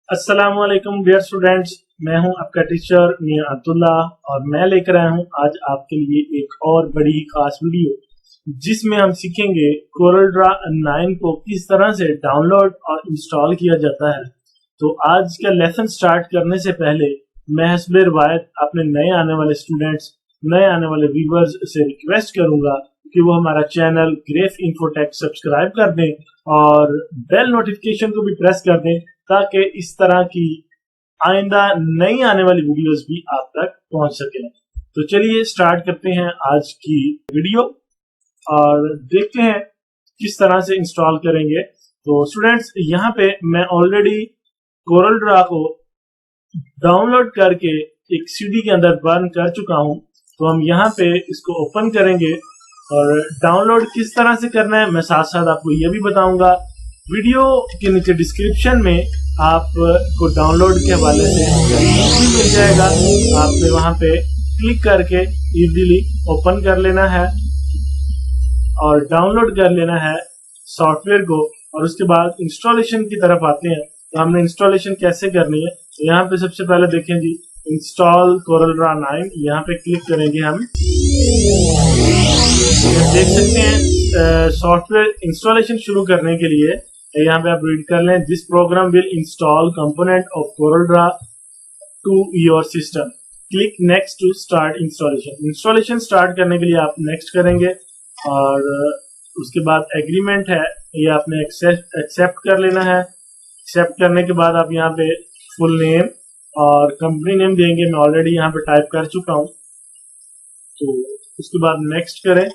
अस्सलाम वालेकुम dear students, मैं हूं आपका टीचर मियां अब्दुल्ला और मैं लेकर आया हूं आज आपके लिए एक और बड़ी खास वीडियो जिसमें हम सीखेंगे कोरल ड्रा 9 को किस तरह से डाउनलोड और इंस्टॉल किया जाता है। तो आज का लेसन स्टार्ट करने से पहले मैं हस्बे रिवायत अपने नए आने वाले स्टूडेंट्स, नए आने वाले व्यूवर्स से रिक्वेस्ट करूंगा कि वो हमारा चैनल ग्रेफ इन्फोटेक सब्सक्राइब कर दें और बेल नोटिफिकेशन को भी प्रेस कर दें ताकि इस तरह की आइंदा नई आने वाली वीडियोस भी आप तक पहुंच सके। तो चलिए स्टार्ट करते हैं आज की वीडियो और देखते हैं किस तरह से इंस्टॉल करेंगे। तो स्टूडेंट्स, यहाँ पे मैं ऑलरेडी कोरल ड्रा को डाउनलोड करके एक सीडी के अंदर बर्न कर चुका हूं। तो हम यहाँ पे इसको ओपन करेंगे और डाउनलोड किस तरह से करना है मैं साथ साथ आपको ये भी बताऊंगा। वीडियो के नीचे डिस्क्रिप्शन में आपको डाउनलोड के हवाले से लिंक मिल जाएगा, आपने वहां पे क्लिक करके इजीली ओपन कर लेना है और डाउनलोड कर लेना है सॉफ्टवेयर को। और उसके बाद इंस्टॉलेशन की तरफ आते हैं। तो हमने इंस्टॉलेशन कैसे करनी है, तो यहाँ पे सबसे पहले देखें जी, इंस्टॉल कोरल ड्रा 9, यहाँ पे क्लिक करेंगे हम। देख सकते हैं सॉफ्टवेयर इंस्टॉलेशन शुरू करने के लिए यहाँ पे आप रीड कर लें, this program will install component of Corel draw to your system, click next to start installation. Installation start करने के लिए आप नेक्स्ट करेंगे और उसके बाद एग्रीमेंट है ये आपने एक्सेप्ट कर लेना है। एक्सेप्ट करने के बाद आप यहाँ पे फुल नेम और कंपनी नेम देंगे, मैं ऑलरेडी यहाँ पे टाइप कर चुका हूँ। तो उसके बाद नेक्स्ट करें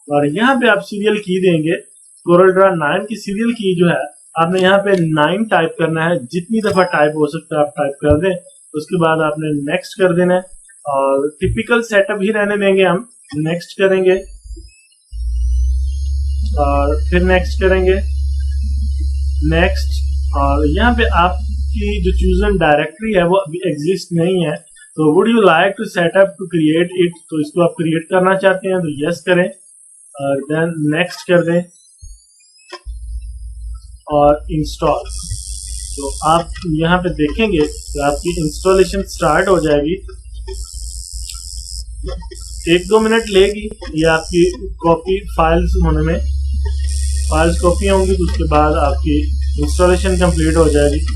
और यहाँ पे आप सीरियल की देंगे। कोरल ड्रा 9 की सीरियल की जो है आपने यहाँ पे 9 टाइप करना है, जितनी दफा टाइप हो सकता है आप टाइप कर दें। उसके बाद आपने नेक्स्ट कर देना है और टिपिकल सेटअप ही रहने देंगे, हम नेक्स्ट करेंगे और फिर नेक्स्ट करेंगे, नेक्स्ट। और यहाँ पे आपकी जो चूजन डायरेक्टरी है वो अभी एग्जिस्ट नहीं है, तो would you like to set up to create it, तो इसको आप क्रिएट करना चाहते हैं तो यस करें और देन नेक्स्ट कर दें और इंस्टॉल। तो आप यहाँ पे देखेंगे कि आपकी इंस्टॉलेशन स्टार्ट हो जाएगी, 1-2 मिनट लेगी ये आपकी कॉपी फाइल्स होने में। फाइल्स कॉपी होंगी तो उसके बाद आपकी इंस्टॉलेशन कंप्लीट हो जाएगी।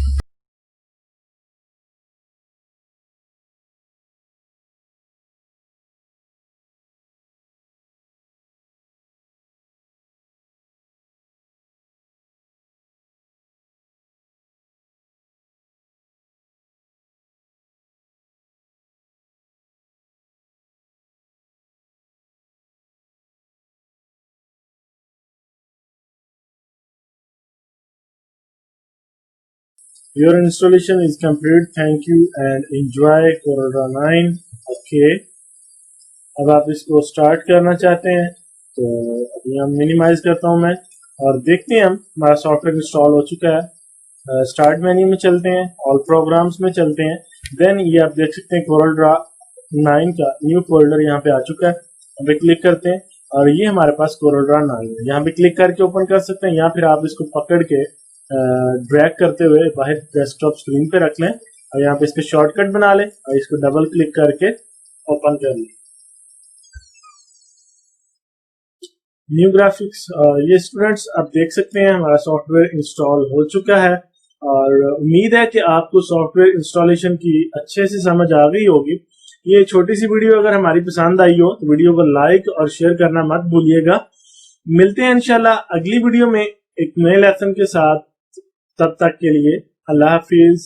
Your installation is complete. Thank you and enjoy Coral Draw 9. Okay. अब आप इसको स्टार्ट करना चाहते हैं तो अभी हम मिनिमाइज करता हूं मैं और देखते हैं हम हमारा सॉफ्टवेयर इंस्टॉल हो चुका है। स्टार्ट मेन्यू में चलते हैं, ऑल प्रोग्राम्स में चलते हैं। देन ये आप देख सकते हैं कोरल ड्रा 9 का न्यू फोल्डर यहाँ पे आ चुका है। यहाँ पे क्लिक करते हैं और ये हमारे पास कोरल ड्रा 9 है। यहाँ पे क्लिक करके ओपन कर सकते हैं या फिर आप इसको पकड़ के ड्रैग करते हुए बाहर डेस्कटॉप स्क्रीन पे रख लें और यहाँ पे इसके शॉर्टकट बना लें और इसको डबल क्लिक करके ओपन कर लें। न्यू ग्राफिक्स, ये स्टूडेंट्स आप देख सकते हैं हमारा सॉफ्टवेयर इंस्टॉल हो चुका है और उम्मीद है कि आपको सॉफ्टवेयर इंस्टॉलेशन की अच्छे से समझ आ गई होगी। ये छोटी सी वीडियो अगर हमारी पसंद आई हो तो वीडियो को लाइक और शेयर करना मत भूलिएगा। मिलते हैं इंशाल्लाह अगली वीडियो में एक नए लेसन के साथ, तब तक के लिए अल्लाह हाफिज।